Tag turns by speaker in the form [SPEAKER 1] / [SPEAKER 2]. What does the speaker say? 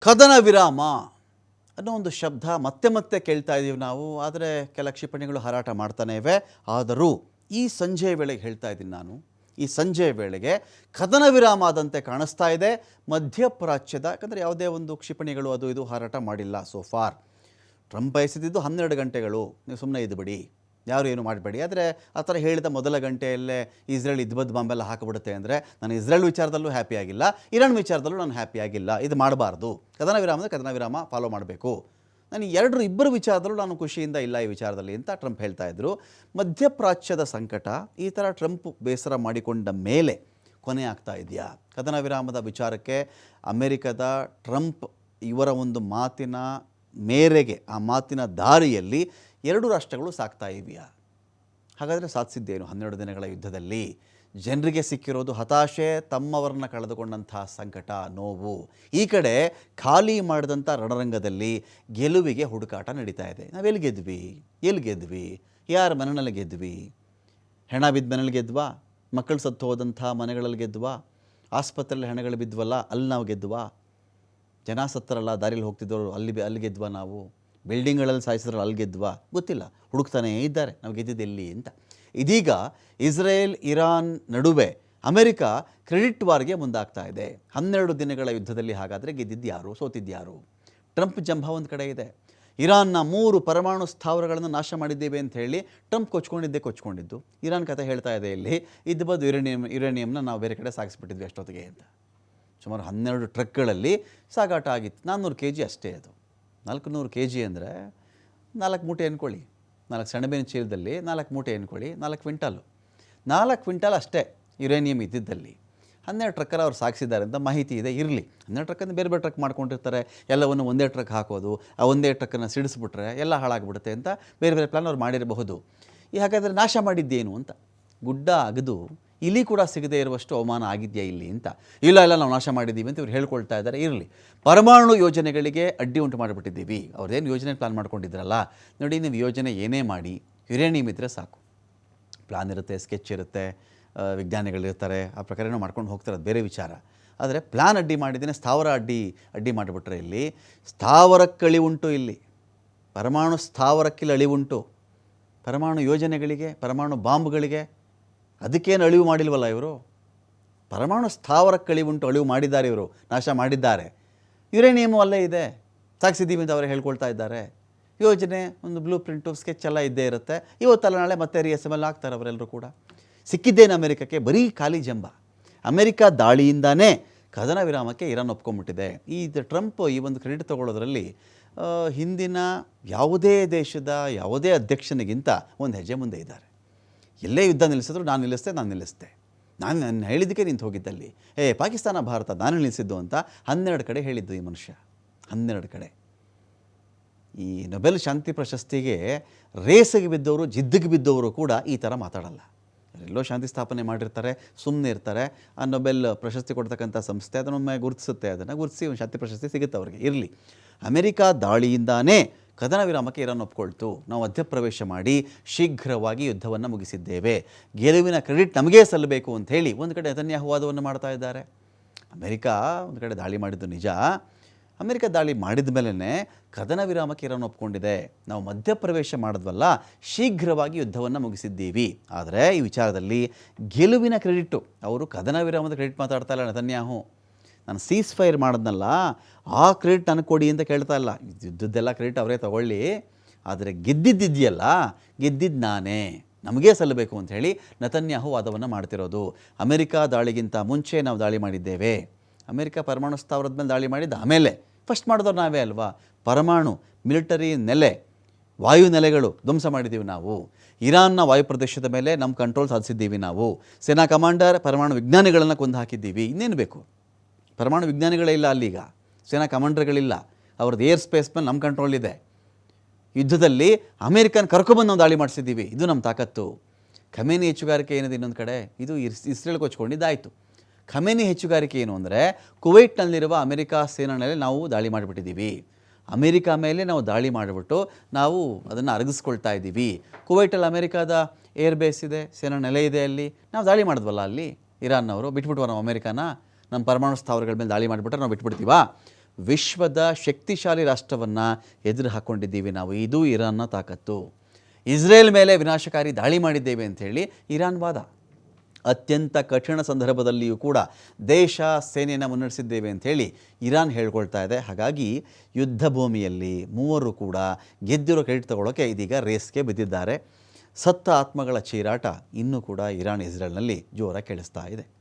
[SPEAKER 1] ಕದನ ವಿರಾಮ ಅನ್ನೋ ಒಂದು ಶಬ್ದ ಮತ್ತೆ ಮತ್ತೆ ಕೇಳ್ತಾ ಇದ್ದೀವಿ ನಾವು. ಆದರೆ ಕೆಲ ಕ್ಷಿಪಣಿಗಳು ಹಾರಾಟ ಮಾಡ್ತಾನೆ ಇವೆ. ಆದರೂ ಈ ಸಂಜೆ ವೇಳೆಗೆ ಹೇಳ್ತಾ ಇದ್ದೀನಿ ನಾನು, ಈ ಸಂಜೆ ವೇಳೆಗೆ ಕದನ ವಿರಾಮ ಆದಂತೆ ಕಾಣಿಸ್ತಾ ಇದೆ ಮಧ್ಯಪ್ರಾಚ್ಯದ. ಯಾಕಂದರೆ ಯಾವುದೇ ಒಂದು ಕ್ಷಿಪಣಿಗಳು ಅದು ಇದು ಹಾರಾಟ ಮಾಡಿಲ್ಲ ಸೋ ಫಾರ್. ಟ್ರಂಪ್ ಬಯಸಿದ್ದು 12 ಗಂಟೆಗಳು, ನೀವು ಸುಮ್ಮನೆ ಇದ್ಬಿಡಿ, ಯಾರು ಏನು ಮಾಡಬೇಡಿ. ಆದರೆ ಆ ಥರ ಹೇಳಿದ ಮೊದಲ ಗಂಟೆಯಲ್ಲೇ ಇಸ್ರೇಲ್ ಇದ್ಬದ್ದು ಬಾಂಬೆಲ್ಲ ಹಾಕಿಬಿಡುತ್ತೆ ಅಂದರೆ ನಾನು ಇಸ್ರೇಲ್ ವಿಚಾರದಲ್ಲೂ ಹ್ಯಾಪಿ ಆಗಿಲ್ಲ, ಇರಾನ್ ವಿಚಾರದಲ್ಲೂ ನಾನು ಹ್ಯಾಪಿ ಆಗಿಲ್ಲ. ಇದು ಮಾಡಬಾರ್ದು. ಕದನ ವಿರಾಮ ಫಾಲೋ ಮಾಡಬೇಕು. ನಾನು ಇಬ್ಬರು ವಿಚಾರದಲ್ಲೂ ನಾನು ಖುಷಿಯಿಂದ ಇಲ್ಲ ಈ ವಿಚಾರದಲ್ಲಿ ಅಂತ ಟ್ರಂಪ್ ಹೇಳ್ತಾ ಇದ್ದರು. ಮಧ್ಯಪ್ರಾಚ್ಯದ ಸಂಕಟ ಈ ಥರ ಟ್ರಂಪ್ ಬೇಸರ ಮಾಡಿಕೊಂಡ ಮೇಲೆ ಕೊನೆ ಆಗ್ತಾ ಇದೆಯಾ? ಕದನ ವಿರಾಮದ ವಿಚಾರಕ್ಕೆ ಅಮೆರಿಕದ ಟ್ರಂಪ್ ಇವರ ಒಂದು ಮಾತಿನ ಮೇರೆಗೆ, ಆ ಮಾತಿನ ದಾರಿಯಲ್ಲಿ 2 ರಾಷ್ಟ್ರಗಳು ಸಾಕ್ತಾ ಇದೆಯಾ? ಹಾಗಾದರೆ ಸಾಧಿಸಿದ್ದೇನು 12 ದಿನಗಳ ಯುದ್ಧದಲ್ಲಿ? ಜನರಿಗೆ ಸಿಕ್ಕಿರೋದು ಹತಾಶೆ, ತಮ್ಮವರನ್ನ ಕಳೆದುಕೊಂಡಂಥ ಸಂಕಟ, ನೋವು. ಈ ಕಡೆ ಖಾಲಿ ಮಾಡಿದಂಥ ರಣರಂಗದಲ್ಲಿ ಗೆಲುವಿಗೆ ಹುಡುಕಾಟ ನಡೀತಾ ಇದೆ. ನಾವೆಲ್ಲಿ ಗೆದ್ವಿ? ಯಾರ ಮನೆಯಲ್ಲಿ ಗೆದ್ವಿ? ಹೆಣ ಬಿದ್ದ ಮನೇಲಿ ಗೆದ್ವಾ? ಮಕ್ಕಳು ಸತ್ತು ಹೋದಂಥ ಮನೆಗಳಲ್ಲಿ ಗೆದ್ವಾ? ಆಸ್ಪತ್ರೆಯಲ್ಲಿ ಹೆಣಗಳು ಬಿದ್ವಲ್ಲ, ಅಲ್ಲಿ ನಾವು ಗೆದ್ವಾ? ಜನ ಸತ್ತರಲ್ಲ, ದಾರಿಯಲ್ಲಿ ಹೋಗ್ತಿದ್ದವರು ಅಲ್ಲಿ ಗೆದ್ವಾ? ನಾವು ಬಿಲ್ಡಿಂಗ್ಗಳಲ್ಲಿ ಸಾಯಿಸಿದ್ರಲ್ಲ, ಅಲ್ಲಿ ಗೆದ್ವಾ? ಗೊತ್ತಿಲ್ಲ, ಹುಡುಕ್ತಾನೇ ಇದ್ದಾರೆ ನಾವು ಗೆದ್ದಿದ್ದು ಎಲ್ಲಿ ಅಂತ. ಇದೀಗ ಇಸ್ರೇಲ್ ಇರಾನ್ ನಡುವೆ ಅಮೆರಿಕ ಕ್ರೆಡಿಟ್ ವಾರ್ಗೆ ಮುಂದಾಗ್ತಾ ಇದೆ. 12 ದಿನಗಳ ಯುದ್ಧದಲ್ಲಿ ಹಾಗಾದರೆ ಗೆದ್ದಿದ್ಯಾರು, ಸೋತಿದ್ಯಾರು? ಟ್ರಂಪ್ ಜಂಭ ಒಂದು ಕಡೆ ಇದೆ. ಇರಾನ್ನ 3 ಪರಮಾಣು ಸ್ಥಾವರಗಳನ್ನು ನಾಶ ಮಾಡಿದ್ದೇವೆ ಅಂತ ಹೇಳಿ ಟ್ರಂಪ್ ಕೊಚ್ಕೊಂಡಿದ್ದು. ಇರಾನ್ ಕತೆ ಹೇಳ್ತಾ ಇದೆ, ಇಲ್ಲಿ ಇದ್ಬದ್ದು ಯುರೇನಿಯಂನ ನಾವು ಬೇರೆ ಕಡೆ ಸಾಗಿಸ್ಬಿಟ್ಟಿದ್ವಿ ಅಷ್ಟೊತ್ತಿಗೆ ಅಂತ. ಸುಮಾರು 12 ಟ್ರಕ್ಗಳಲ್ಲಿ ಸಾಗಾಟ ಆಗಿತ್ತು. 400 kg ಅಷ್ಟೇ. ಅದು 400 kg ಅಂದರೆ 4 ಮೂಟೆ ಅಂದ್ಕೊಳ್ಳಿ. 4 ಸೆಣಬಿನ ಚೀಲದಲ್ಲಿ 4 ಮೂಟೆ ಅಂದ್ಕೊಳ್ಳಿ, 4 ಕ್ವಿಂಟಾಲ್ ಅಷ್ಟೇ ಯುರೇನಿಯಂ ಇದ್ದಿದ್ದಲ್ಲಿ. 12 ಟ್ರಕ್ಕಲ್ಲಿ ಅವ್ರು ಸಾಗಿಸಿದ್ದಾರೆ ಅಂತ ಮಾಹಿತಿ ಇದೆ. ಇರಲಿ, 12 ಟ್ರಕ್ಕನ್ನು ಬೇರೆ ಬೇರೆ ಟ್ರಕ್ ಮಾಡ್ಕೊಂಡಿರ್ತಾರೆ. ಎಲ್ಲವನ್ನು ಒಂದೇ ಟ್ರಕ್ ಹಾಕೋದು, ಆ ಒಂದೇ ಟ್ರಕ್ಕನ್ನು ಸಿಡಿಸ್ಬಿಟ್ರೆ ಎಲ್ಲ ಹಾಳಾಗ್ಬಿಡುತ್ತೆ ಅಂತ ಬೇರೆ ಬೇರೆ ಪ್ಲಾನ್ ಅವ್ರು ಮಾಡಿರಬಹುದು. ಹಾಗಾದರೆ ನಾಶ ಮಾಡಿದ್ದೇನು ಅಂತ ಗುಡ್ಡ ಅಗದು ಇಲ್ಲಿ ಕೂಡ ಸಿಗದೇ ಇರುವಷ್ಟು ಅವಮಾನ ಆಗಿದೆಯಾ ಇಲ್ಲಿ ಅಂತ? ಇಲ್ಲ ನಾವು ನಾಶ ಮಾಡಿದ್ದೀವಿ ಅಂತ ಇವ್ರು ಹೇಳ್ಕೊಳ್ತಾ ಇದ್ದಾರೆ. ಇರಲಿ, ಪರಮಾಣು ಯೋಜನೆಗಳಿಗೆ ಅಡ್ಡಿ ಉಂಟು ಮಾಡಿಬಿಟ್ಟಿದ್ದೀವಿ. ಅವ್ರದ್ದೇನು ಯೋಜನೆ ಪ್ಲಾನ್ ಮಾಡ್ಕೊಂಡಿದ್ರಲ್ಲ, ನೋಡಿ, ನೀವು ಯೋಜನೆ ಏನೇ ಮಾಡಿ ಯುರೇನಿಯಂ ಇದ್ದರೆ ಸಾಕು. ಪ್ಲಾನ್ ಇರುತ್ತೆ, ಸ್ಕೆಚ್ ಇರುತ್ತೆ, ವಿಜ್ಞಾನಿಗಳಿರ್ತಾರೆ, ಆ ಪ್ರಕಾರನೂ ಮಾಡ್ಕೊಂಡು ಹೋಗ್ತಾರೆ, ಅದು ಬೇರೆ ವಿಚಾರ. ಆದರೆ ಪ್ಲಾನ್ ಅಡ್ಡಿ ಮಾಡಿದ್ದೀನಿ, ಸ್ಥಾವರ ಅಡ್ಡಿ ಮಾಡಿಬಿಟ್ರೆ ಇಲ್ಲಿ ಸ್ಥಾವರಕ್ಕೆ ಅಳಿವುಂಟು. ಇಲ್ಲಿ ಪರಮಾಣು ಸ್ಥಾವರಕ್ಕಿಲ್ಲಿ ಅಳಿವುಂಟು. ಪರಮಾಣು ಯೋಜನೆಗಳಿಗೆ, ಪರಮಾಣು ಬಾಂಬ್ಗಳಿಗೆ ಅದಕ್ಕೇನು ಅಳಿವು ಮಾಡಿಲ್ವಲ್ಲ ಇವರು? ಪರಮಾಣು ಸ್ಥಾವರಕ್ಕೆ ಅಳಿವು ಮಾಡಿದ್ದಾರೆ ಇವರು, ನಾಶ ಮಾಡಿದ್ದಾರೆ. ಯುರೇನಿಯಮು ಅಲ್ಲೇ ಇದೆ, ಸಾಗಿಸಿದ್ದೀವಿ ಅಂತ ಅವರು ಹೇಳ್ಕೊಳ್ತಾ ಇದ್ದಾರೆ. ಯೋಜನೆ, ಒಂದು ಬ್ಲೂ ಪ್ರಿಂಟು, ಸ್ಕೆಚ್ ಎಲ್ಲ ಇದ್ದೇ ಇರುತ್ತೆ. ಇವತ್ತಲ್ಲ ನಾಳೆ ಮತ್ತೆ reassemble ಆಗ್ತಾರೆ ಅವರೆಲ್ಲರೂ ಕೂಡ. ಸಿಕ್ಕಿದ್ದೇನು ಅಮೆರಿಕಕ್ಕೆ? ಬರೀ ಖಾಲಿ ಜಂಬ. ಅಮೆರಿಕ ದಾಳಿಯಿಂದಾನೇ ಕದನ ವಿರಾಮಕ್ಕೆ ಇರಾನ್ ಒಪ್ಕೊಂಡ್ಬಿಟ್ಟಿದೆ. ಈ ಟ್ರಂಪ್ ಈ ಒಂದು ಕ್ರೆಡಿಟ್ ತಗೊಳ್ಳೋದ್ರಲ್ಲಿ ಹಿಂದಿನ ಯಾವುದೇ ದೇಶದ ಯಾವುದೇ ಅಧ್ಯಕ್ಷನಿಗಿಂತ ಒಂದು ಹೆಜ್ಜೆ ಮುಂದೆ ಇದ್ದಾರೆ. ಎಲ್ಲೇ ಯುದ್ಧ ನಿಲ್ಲಿಸಿದ್ರು ನಾನು ನಿಲ್ಲಿಸ್ತೆ, ನಾನು ಹೇಳಿದ್ದಕ್ಕೆ ನಿಂತು ಹೋಗಿದ್ದಲ್ಲಿ, ಪಾಕಿಸ್ತಾನ ಭಾರತ ನಾನು ನಿಲ್ಲಿಸಿದ್ದು ಅಂತ 12 ಕಡೆ ಹೇಳಿದ್ದು ಈ ಮನುಷ್ಯ. 12 ಕಡೆ. ಈ ನೊಬೆಲ್ ಶಾಂತಿ ಪ್ರಶಸ್ತಿಗೆ ರೇಸಿಗೆ ಬಿದ್ದವರು, ಜಿದ್ದಿಗೆ ಬಿದ್ದವರು ಕೂಡ ಈ ಥರ ಮಾತಾಡಲ್ಲ. ಎಲ್ಲೋ ಶಾಂತಿ ಸ್ಥಾಪನೆ ಮಾಡಿರ್ತಾರೆ, ಸುಮ್ಮನೆ ಇರ್ತಾರೆ. ಆ ನೊಬೆಲ್ ಪ್ರಶಸ್ತಿ ಕೊಡ್ತಕ್ಕಂಥ ಸಂಸ್ಥೆ ಅದನ್ನೊಮ್ಮೆ ಗುರುತಿಸುತ್ತೆ, ಅದನ್ನು ಗುರುತಿಸಿ ಒಂದು ಶಾಂತಿ ಪ್ರಶಸ್ತಿ ಸಿಗುತ್ತೆ ಅವ್ರಿಗೆ. ಇರಲಿ, ಅಮೆರಿಕ ದಾಳಿಯಿಂದಾನೇ ಕದನ ವಿರಾಮಕ್ಕೆ ಇರಾನ್ ಒಪ್ಕೊಳ್ತು. ನಾವು ಮಧ್ಯಪ್ರವೇಶ ಮಾಡಿ ಶೀಘ್ರವಾಗಿ ಯುದ್ಧವನ್ನು ಮುಗಿಸಿದ್ದೇವೆ, ಗೆಲುವಿನ ಕ್ರೆಡಿಟ್ ನಮಗೇ ಸಲ್ಲಬೇಕು ಅಂತ ಹೇಳಿ ಒಂದು ಕಡೆ ನೆತನ್ಯಾಹು ವಾದವನ್ನು ಮಾಡ್ತಾ ಇದ್ದಾರೆ. ಅಮೆರಿಕ ಒಂದು ಕಡೆ ದಾಳಿ ಮಾಡಿದ್ದು ನಿಜ. ಅಮೆರಿಕ ದಾಳಿ ಮಾಡಿದ ಮೇಲೇ ಕದನ ವಿರಾಮಕ್ಕೆ ಇರಾನ್ ಒಪ್ಕೊಂಡಿದೆ. ನಾವು ಮಧ್ಯಪ್ರವೇಶ ಮಾಡಿದ್ವಲ್ಲ, ಶೀಘ್ರವಾಗಿ ಯುದ್ಧವನ್ನು ಮುಗಿಸಿದ್ದೀವಿ. ಆದರೆ ಈ ವಿಚಾರದಲ್ಲಿ ಗೆಲುವಿನ ಕ್ರೆಡಿಟ್ಟು, ಅವರು ಕದನ ವಿರಾಮದ ಕ್ರೆಡಿಟ್ ಮಾತಾಡ್ತಾ ಇಲ್ಲ ನೆತನ್ಯಾಹು. ನಾನು ಸೀಸ್ ಫೈರ್ ಮಾಡಿದ್ನಲ್ಲ, ಆ ಕ್ರೆಡಿಟ್ ನನಗೆ ಕೊಡಿ ಅಂತ ಕೇಳ್ತಾ ಇಲ್ಲ. ಯುದ್ಧದ್ದೆಲ್ಲ ಕ್ರೆಡಿಟ್ ಅವರೇ ತಗೊಳ್ಳಿ, ಆದರೆ ಗೆದ್ದಿದ್ದಿದೆಯಲ್ಲ, ಗೆದ್ದಿದ್ದು ನಾನೇ, ನಮಗೇ ಸಲ್ಲಬೇಕು ಅಂತ ಹೇಳಿ ನೆತನ್ಯಾಹು ವಾದವನ್ನು ಮಾಡ್ತಿರೋದು. ಅಮೆರಿಕ ದಾಳಿಗಿಂತ ಮುಂಚೆ ನಾವು ದಾಳಿ ಮಾಡಿದ್ದೇವೆ. ಅಮೆರಿಕ ಪರಮಾಣು ಸ್ಥಾವರದ ಮೇಲೆ ದಾಳಿ ಮಾಡಿದ್ದು ಆಮೇಲೆ. ಫಸ್ಟ್ ಮಾಡಿದವ್ರು ನಾವೇ ಅಲ್ವಾ? ಪರಮಾಣು ಮಿಲಿಟರಿ ನೆಲೆ, ವಾಯು ನೆಲೆಗಳು ಧ್ವಂಸ ಮಾಡಿದ್ದೀವಿ ನಾವು. ಇರಾನ್ನ ವಾಯು ಪ್ರದೇಶದ ಮೇಲೆ ನಮ್ಮ ಕಂಟ್ರೋಲ್ ಸಾಧಿಸಿದ್ದೀವಿ ನಾವು. ಸೇನಾ ಕಮಾಂಡರ್, ಪರಮಾಣು ವಿಜ್ಞಾನಿಗಳನ್ನು ಕೊಂದು ಹಾಕಿದ್ದೀವಿ. ಇನ್ನೇನು ಬೇಕು? ಪರಮಾಣು ವಿಜ್ಞಾನಿಗಳೇ ಇಲ್ಲ ಅಲ್ಲೀಗ, ಸೇನಾ ಕಮಾಂಡರ್ಗಳಿಲ್ಲ. ಅವ್ರದ್ದು ಏರ್ ಸ್ಪೇಸ್ ಮೇಲೆ ನಮ್ಮ ಕಂಟ್ರೋಲ್ ಇದೆ. ಯುದ್ಧದಲ್ಲಿ ಅಮೇರಿಕನ್ ಕರ್ಕೊಬಂದು ನಾವು ದಾಳಿ ಮಾಡಿಸಿದ್ದೀವಿ. ಇದು ನಮ್ಮ ತಾಕತ್ತು. ಖಮೇನಿ ಹೆಚ್ಚುಗಾರಿಕೆ ಏನಿದೆ ಇನ್ನೊಂದು ಕಡೆ, ಇದು ಇಸ್ರೇಲ್ಗೆ ಕೊಚ್ಕೊಂಡಿದ್ದಾಯಿತು. ಖಮೇನಿ ಹೆಚ್ಚುಗಾರಿಕೆ ಏನು ಅಂದರೆ, ಕುವೈಟ್ನಲ್ಲಿರುವ ಅಮೆರಿಕ ಸೇನಾ ನೆಲೆ ನಾವು ದಾಳಿ ಮಾಡಿಬಿಟ್ಟಿದ್ದೀವಿ. ಅಮೆರಿಕ ಮೇಲೆ ನಾವು ದಾಳಿ ಮಾಡಿಬಿಟ್ಟು ನಾವು ಅದನ್ನು ಅರಗಿಸ್ಕೊಳ್ತಾ ಇದ್ದೀವಿ. ಕುವೈಟಲ್ಲಿ ಅಮೆರಿಕಾದ ಏರ್ ಬೇಸ್ ಇದೆ, ಸೇನಾ ನೆಲೆ ಇದೆ. ಅಲ್ಲಿ ನಾವು ದಾಳಿ ಮಾಡಿದ್ವಲ್ಲ, ಅಲ್ಲಿ ಇರಾನ್ನವರು ಬಿಟ್ಬಿಟ್ವ ನಾವು ಅಮೆರಿಕಾನ? ನಮ್ಮ ಪರಮಾಣು ಸ್ಥಾವರಗಳ ಮೇಲೆ ದಾಳಿ ಮಾಡಿಬಿಟ್ರೆ ನಾವು ಬಿಟ್ಬಿಡ್ತೀವಾ? ವಿಶ್ವದ ಶಕ್ತಿಶಾಲಿ ರಾಷ್ಟ್ರವನ್ನು ಎದುರು ಹಾಕ್ಕೊಂಡಿದ್ದೀವಿ ನಾವು. ಇದು ಇರಾನ್ನ ತಾಕತ್ತು. ಇಸ್ರೇಲ್ ಮೇಲೆ ವಿನಾಶಕಾರಿ ದಾಳಿ ಮಾಡಿದ್ದೇವೆ ಅಂಥೇಳಿ ಇರಾನ್ ವಾದ. ಅತ್ಯಂತ ಕಠಿಣ ಸಂದರ್ಭದಲ್ಲಿಯೂ ಕೂಡ ದೇಶ ಸೇನೆಯನ್ನು ಮುನ್ನಡೆಸಿದ್ದೇವೆ ಅಂಥೇಳಿ ಇರಾನ್ ಹೇಳ್ಕೊಳ್ತಾ ಇದೆ. ಹಾಗಾಗಿ ಯುದ್ಧ ಭೂಮಿಯಲ್ಲಿ ಮೂವರು ಕೂಡ ಗೆದ್ದಿರೋ ಕ್ರೆಡಿಟ್ ತಗೊಳ್ಳೋಕ್ಕೆ ಇದೀಗ ರೇಸ್ಗೆ ಬಿದ್ದಿದ್ದಾರೆ. ಸತ್ತ ಆತ್ಮಗಳ ಚೀರಾಟ ಇನ್ನೂ ಕೂಡ ಇರಾನ್ ಇಸ್ರೇಲ್ನಲ್ಲಿ ಜೋರಾಗಿ ಕೇಳಿಸ್ತಾ ಇದೆ.